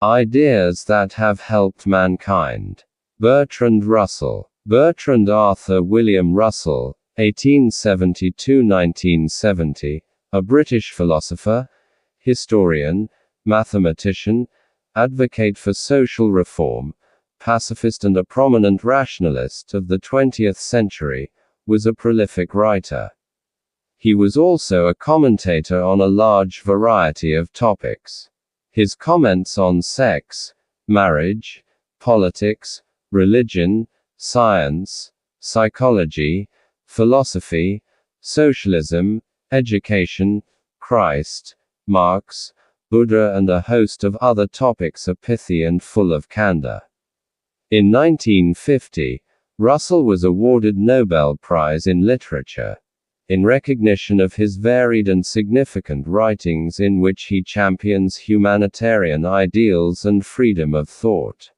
Ideas that have helped mankind. Bertrand Russell. Bertrand Arthur William Russell, 1872–1970, a British philosopher, historian, mathematician, advocate for social reform, pacifist and a prominent rationalist of the 20th century, was a prolific writer. He was also a commentator on a large variety of topics. His comments on sex, marriage, politics, religion, science, psychology, philosophy, socialism, education, Christ, Marx, Buddha and a host of other topics are pithy and full of candor. In 1950, Russell was awarded Nobel Prize in Literature, in recognition of his varied and significant writings in which he champions humanitarian ideals and freedom of thought.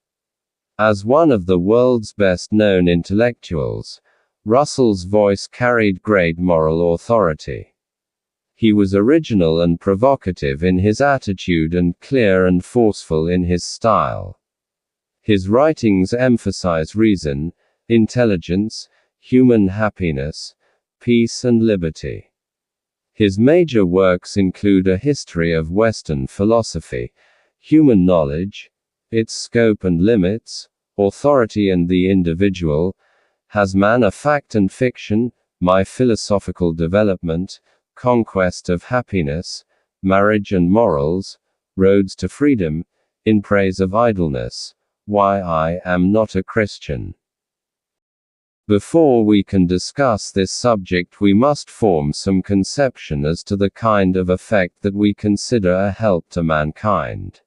As one of the world's best-known intellectuals, Russell's voice carried great moral authority. He was original and provocative in his attitude and clear and forceful in his style. His writings emphasize reason, intelligence, human happiness, peace and liberty. His major works include A History of Western Philosophy, Human Knowledge, Its Scope and Limits, Authority and the Individual, Has Man a Fact and Fiction, My Philosophical Development, Conquest of Happiness, Marriage and Morals, Roads to Freedom, In Praise of Idleness, Why I Am Not a Christian. Before we can discuss this subject, we must form some conception as to the kind of effect that we consider a help to mankind.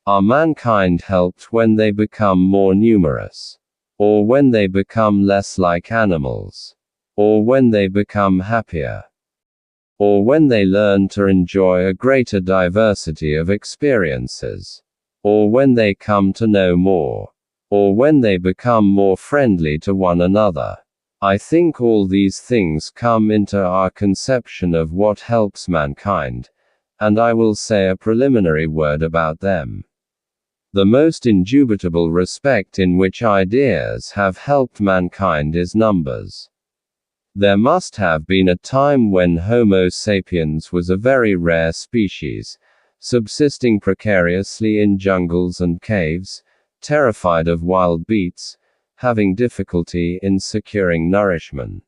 Are mankind helped when they become more numerous? Or when they become less like animals? Or when they become happier? Or when they learn to enjoy a greater diversity of experiences? Or when they come to know more? Or when they become more friendly to one another? I think all these things come into our conception of what helps mankind, and I will say a preliminary word about them. The most indubitable respect in which ideas have helped mankind is numbers. There must have been a time when Homo sapiens was a very rare species, subsisting precariously in jungles and caves, terrified of wild beasts, having difficulty in securing nourishment.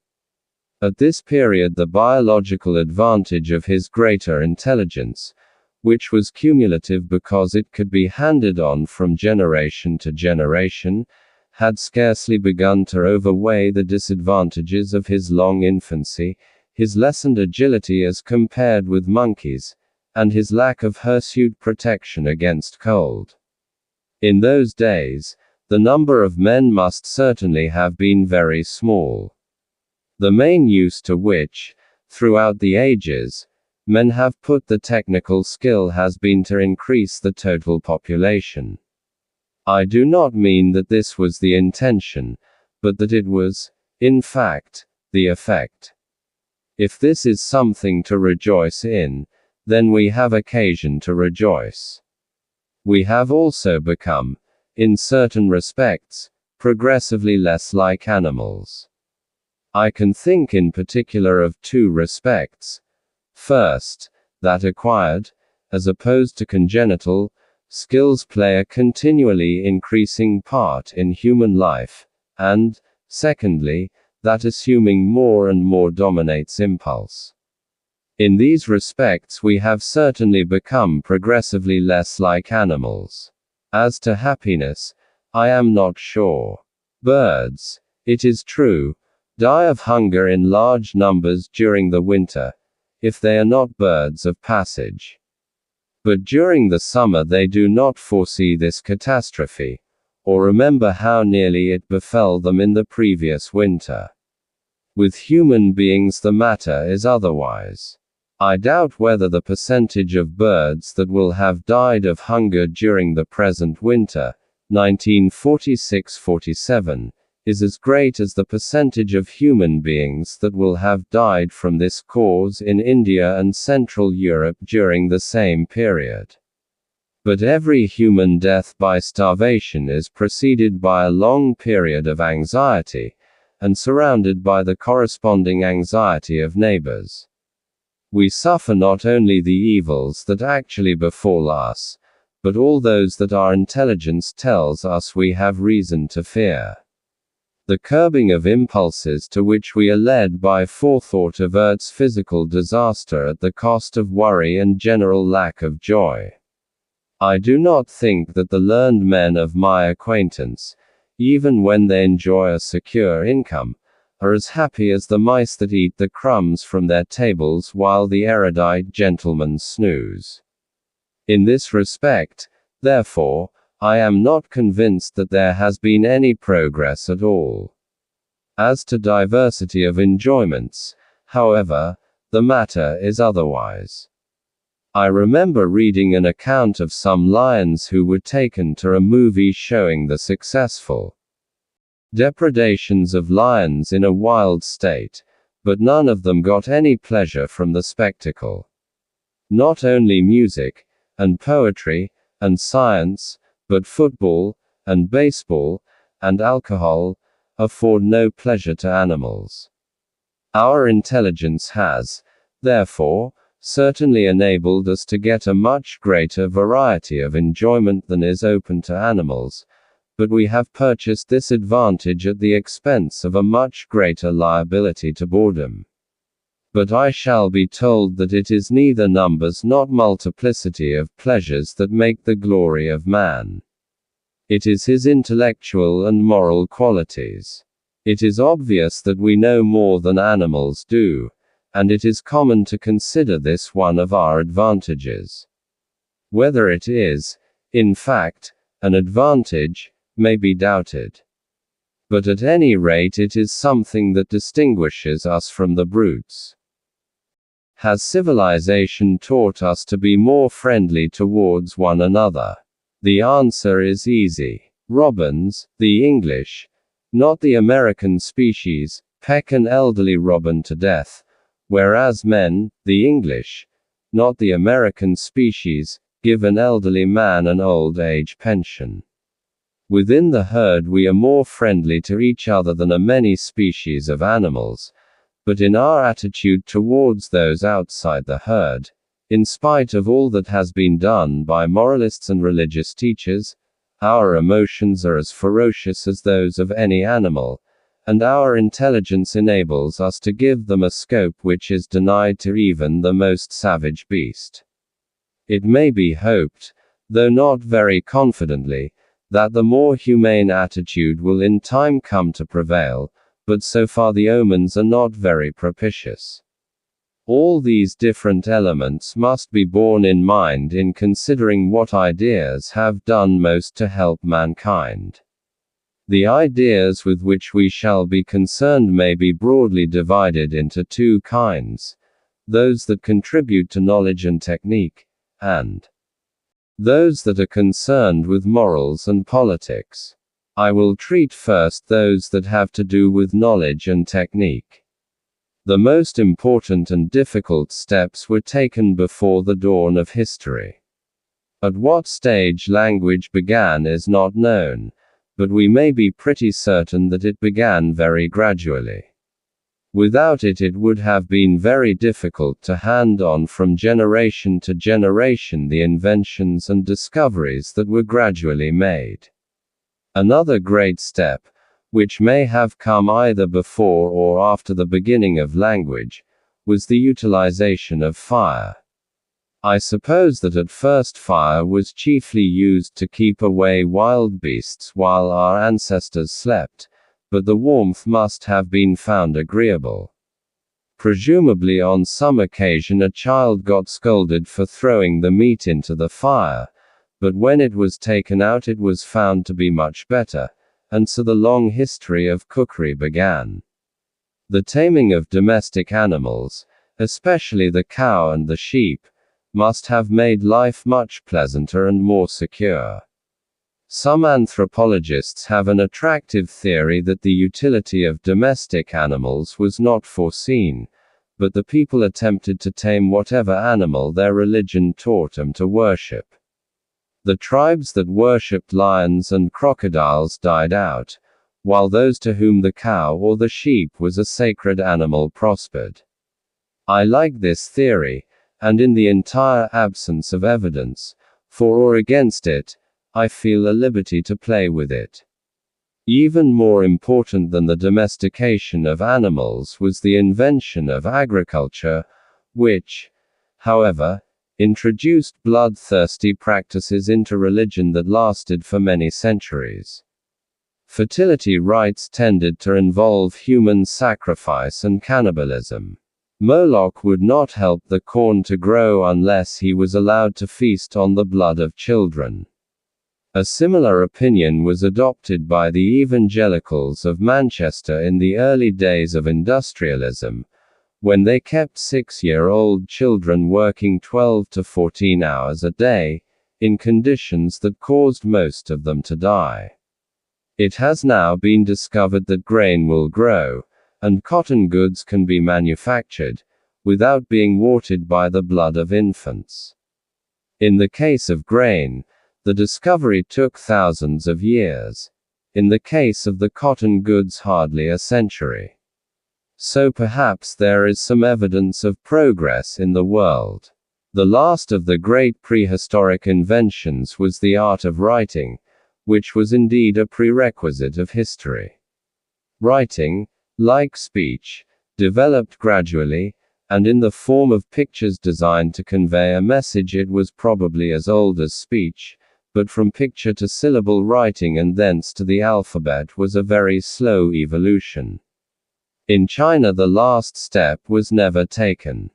At this period, the biological advantage of his greater intelligence, which was cumulative because it could be handed on from generation to generation, had scarcely begun to overweigh the disadvantages of his long infancy, his lessened agility as compared with monkeys, and his lack of hirsute protection against cold. In those days, the number of men must certainly have been very small. The main use to which, throughout the ages, men have put the technical skill has been to increase the total population. I do not mean that this was the intention, but that it was, in fact, the effect. If this is something to rejoice in, then we have occasion to rejoice. We have also become, in certain respects, progressively less like animals. I can think in particular of two respects. First, that acquired, as opposed to congenital, skills play a continually increasing part in human life, and, secondly, that assuming more and more dominates impulse. In these respects we have certainly become progressively less like animals. As to happiness, I am not sure. Birds, it is true, die of hunger in large numbers during the winter, if they are not birds of passage. But during the summer they do not foresee this catastrophe, or remember how nearly it befell them in the previous winter. With human beings the matter is otherwise. I doubt whether the percentage of birds that will have died of hunger during the present winter, 1946-47, is as great as the percentage of human beings that will have died from this cause in India and Central Europe during the same period. But every human death by starvation is preceded by a long period of anxiety, and surrounded by the corresponding anxiety of neighbors. We suffer not only the evils that actually befall us, but all those that our intelligence tells us we have reason to fear. The curbing of impulses to which we are led by forethought averts physical disaster at the cost of worry and general lack of joy. I do not think that the learned men of my acquaintance, even when they enjoy a secure income, are as happy as the mice that eat the crumbs from their tables while the erudite gentlemen snooze. In this respect, therefore, I am not convinced that there has been any progress at all. As to diversity of enjoyments, however, the matter is otherwise. I remember reading an account of some lions who were taken to a movie showing the successful depredations of lions in a wild state, but none of them got any pleasure from the spectacle. Not only music, and poetry, and science, but football, and baseball, and alcohol, afford no pleasure to animals. Our intelligence has, therefore, certainly enabled us to get a much greater variety of enjoyment than is open to animals, but we have purchased this advantage at the expense of a much greater liability to boredom. But I shall be told that it is neither numbers nor multiplicity of pleasures that make the glory of man. It is his intellectual and moral qualities. It is obvious that we know more than animals do, and it is common to consider this one of our advantages. Whether it is, in fact, an advantage, may be doubted. But at any rate it is something that distinguishes us from the brutes. Has civilization taught us to be more friendly towards one another? The answer is easy. Robins, the English, not the American species, peck an elderly robin to death, whereas men, the English, not the American species, give an elderly man an old age pension. Within the herd we are more friendly to each other than are many species of animals, but in our attitude towards those outside the herd, in spite of all that has been done by moralists and religious teachers, our emotions are as ferocious as those of any animal, and our intelligence enables us to give them a scope which is denied to even the most savage beast. It may be hoped, though not very confidently, that the more humane attitude will in time come to prevail, but so far the omens are not very propitious. All these different elements must be borne in mind in considering what ideas have done most to help mankind. The ideas with which we shall be concerned may be broadly divided into two kinds: those that contribute to knowledge and technique, and those that are concerned with morals and politics. I will treat first those that have to do with knowledge and technique. The most important and difficult steps were taken before the dawn of history. At what stage language began is not known, but we may be pretty certain that it began very gradually. Without it, it would have been very difficult to hand on from generation to generation the inventions and discoveries that were gradually made. Another great step, which may have come either before or after the beginning of language, was the utilization of fire. I suppose that at first fire was chiefly used to keep away wild beasts while our ancestors slept, but the warmth must have been found agreeable. Presumably on some occasion a child got scolded for throwing the meat into the fire, but when it was taken out it was found to be much better, and so the long history of cookery began. The taming of domestic animals, especially the cow and the sheep, must have made life much pleasanter and more secure. Some anthropologists have an attractive theory that the utility of domestic animals was not foreseen, but the people attempted to tame whatever animal their religion taught them to worship. The tribes that worshipped lions and crocodiles died out, while those to whom the cow or the sheep was a sacred animal prospered. I like this theory, and in the entire absence of evidence, for or against it, I feel a liberty to play with it. Even more important than the domestication of animals was the invention of agriculture, which, however, introduced bloodthirsty practices into religion that lasted for many centuries. Fertility rites tended to involve human sacrifice and cannibalism. Moloch would not help the corn to grow unless he was allowed to feast on the blood of children. A similar opinion was adopted by the evangelicals of Manchester in the early days of industrialism, when they kept 6-year-old children working 12 to 14 hours a day, in conditions that caused most of them to die. It has now been discovered that grain will grow, and cotton goods can be manufactured, without being watered by the blood of infants. In the case of grain, the discovery took thousands of years. In the case of the cotton goods, hardly a century. So perhaps there is some evidence of progress in the world. The last of the great prehistoric inventions was the art of writing, which was indeed a prerequisite of history. Writing, like speech, developed gradually, and in the form of pictures designed to convey a message. It was probably as old as speech, but from picture to syllable writing and thence to the alphabet was a very slow evolution. In China the last step was never taken.